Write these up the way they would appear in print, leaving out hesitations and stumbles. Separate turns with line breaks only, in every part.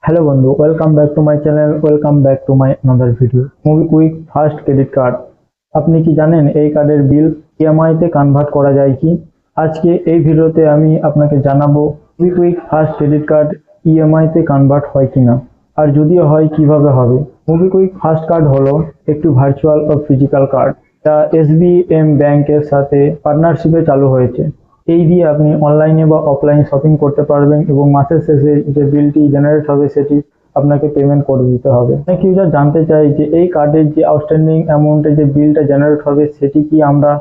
Hello বন্ধু, welcome back to my channel, welcome back to my another video. MobiKwik first credit card, আপনি কি জানেন এই কার্ডের বিল ইএমআই তে কনভার্ট করা যায় কি? আজকে এই ভিডিওতে আমি আপনাকে জানাবো MobiKwik first credit card EMI তে কনভার্ট হয় কিনা, আর যদিও হয় কিভাবে হবে। মোবিকুইক ফার্স্ট কার্ড হলো একটি ভার্চুয়াল ও ফিজিক্যাল কার্ড, যা এসবিএম ব্যাংকের সাথে পার্টনারশিপে চালু হয়েছে। এই দিয়ে আপনি অনলাইনে বা অফলাইন শপিং করতে পারবেন এবং মাসের শেষে যে বিলটি জেনারেট হবে সেটি আপনাকে পেমেন্ট করে দিতে হবে। অনেক ইউজার জানতে চাই যে এই কার্ডের যে আউটস্ট্যান্ডিং অ্যামাউন্টের যে বিলটা জেনারেট হবে সেটি কি আমরা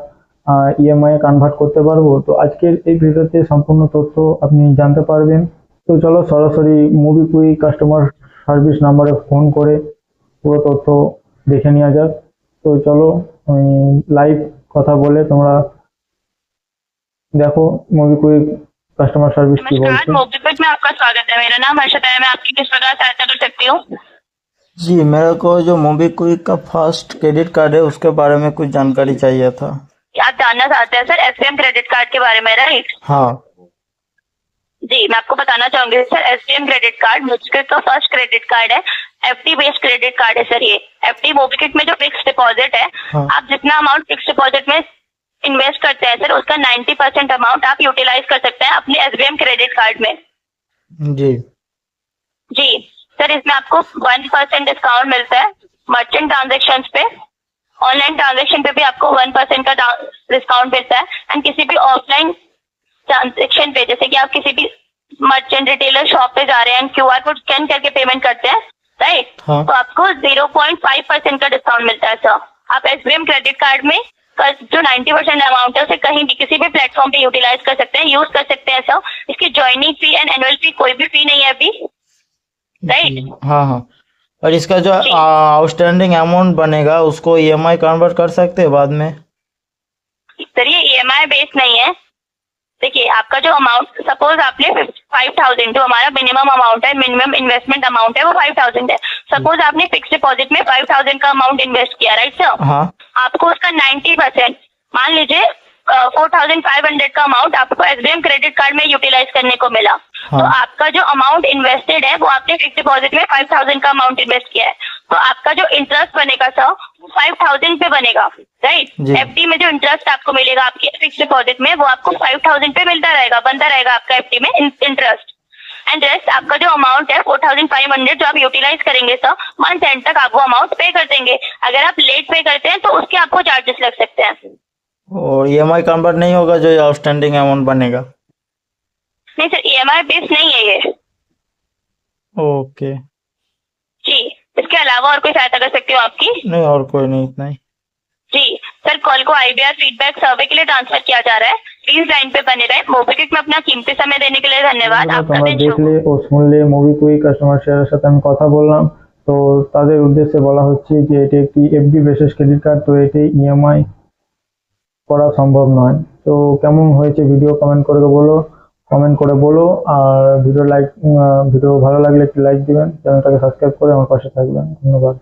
ইএমআই এ কনভার্ট করতে পারবো। তো আজকের এই ভিডিওতে সম্পূর্ণ তথ্য আপনি জানতে পারবেন। তো চলো সরাসরি মোবিকুইক কাস্টমার সার্ভিস নাম্বারে ফোন করে পুরো তথ্য দেখে নেওয়া যাক। তো চলো আমি লাইভ কথা বলে তোমরা देखो मोबिक्विक कस्टमर सर्विस की
नमस्कार,
बोलते हैं।
मोबिक्विक में आपका स्वागत है। मेरा नाम हर्षिता है। मैं आपकी किस प्रकार सहायता कर सकती हूँ?
जी, मेरे को जो मोबिक्विक का फर्स्ट क्रेडिट कार्ड है उसके बारे में कुछ जानकारी चाहिए था।
आप जानना चाहते हैं सर एसबीएम क्रेडिट कार्ड के बारे में, राइट?
हाँ
जी, मैं आपको बताना चाहूंगी sir, SBM credit card MobiKwik का फर्स्ट क्रेडिट कार्ड है। एफडी बेस्ड क्रेडिट कार्ड है सर ये। एफडी मोबिक्विक में जो फिक्स डिपॉजिट है,
हाँ।
आप जितना अमाउंट फिक्स डिपॉजिट में इन्वेस्ट करते हैं सर, उसका 90% अमाउंट आप यूटिलाइज कर सकते हैं अपने एसबीएम क्रेडिट कार्ड में।
जी
जी सर, इसमें आपको 1% डिस्काउंट मिलता है मर्चेंट ट्रांजेक्शन पे। ऑनलाइन ट्रांजेक्शन पे भी आपको 1% का डिस्काउंट मिलता है। एंड किसी भी ऑफलाइन ट्रांजेक्शन पे, जैसे कि आप किसी भी मर्चेंट रिटेलर शॉप पे जा रहे हैं, क्यूआर कोड स्कैन करके पेमेंट करते हैं, राइट?
हाँ।
तो आपको 0.5% का डिस्काउंट मिलता है सर। आप एसबीएम क्रेडिट कार्ड में जो 90% अमाउंट है उसे कहीं भी किसी भी प्लेटफॉर्म पे यूटिलाइज कर सकते हैं, यूज कर सकते हैं सर। इसकी ज्वाइनिंग फी एंड एनुअल फी कोई भी फी नहीं है अभी, राइट?
हाँ हाँ। और इसका जो आउटस्टैंडिंग अमाउंट बनेगा उसको ईएमआई कन्वर्ट कर सकते हैं बाद में?
सर ये ईएमआई बेस्ड नहीं है। देखिए, आपका जो अमाउंट, सपोज आपने 5,000, जो हमारा मिनिमम अमाउंट है, मिनिमम इन्वेस्टमेंट अमाउंट है वो 5,000 है। सपोज आपने फिक्स डिपॉजिट में 5,000 का अमाउंट इन्वेस्ट किया, राइट सर?
हाँ।
आपको उसका 90%, मान लीजिए 4,500 का अमाउंट आपको एसबीएम क्रेडिट कार्ड में यूटिलाइज करने को मिला।
हाँ।
तो आपका जो अमाउंट इन्वेस्टेड है वो आपने फिक्स डिपॉजिट में 5,000 का अमाउंट इन्वेस्ट किया है, तो आपका जो इंटरेस्ट बनेगा सर 5,000 पे बनेगा, राइट? एफडी में जो इंटरेस्ट आपको मिलेगा आपके फिक्स डिपॉजिट में, वो आपको 5,000 पे मिलता रहेगा, बनता रहेगा आपका एफडी में इंटरेस्ट। एंड रेस्ट आपका जो अमाउंट है 4,500 जो आप यूटिलाइज करेंगे सर, मंथ एंड तक आप वो अमाउंट पे कर देंगे। अगर आप लेट पे करते हैं तो उसके आपको चार्जेस लग सकते हैं।
और ईएमआई कन्वर्ट नहीं होगा जो आउटस्टैंडिंग अमाउंट बनेगा?
नहीं सर, ईएमआई बेस्ड नहीं है ये।
ओके।
जी, इसके अलावा और कोई सहायता कर सकती हूँ आपकी?
नहीं, और कोई नहीं, इतना ही।
जी सर, कॉल को आईबीआर फीडबैक सर्वे के लिए ट्रांसफर किया जा रहा है। प्लीज लाइन पे बने रहे। मोबिक्विक में अपना कीमती समय देने के लिए धन्यवाद। आपका दिन
देख
शुभ।
ले ও শুনলে মোবিকুইক কাস্টমার কেয়ারের সাথে আমি কথা বললাম। তো তাদের উদ্দেশ্যে বলা হচ্ছে যে এটি একটি এফডি বেসিস ক্রেডিট কার্ড, তো এটি ইএমআই করা সম্ভব নয়। তো কেমন হয়েছে ভিডিও কমেন্ট করে বলো। আর ভিডিও ভালো লাগলে একটি লাইক দিবেন, চ্যানেলটাকে সাবস্ক্রাইব করে আমার পাশে থাকবেন। ধন্যবাদ।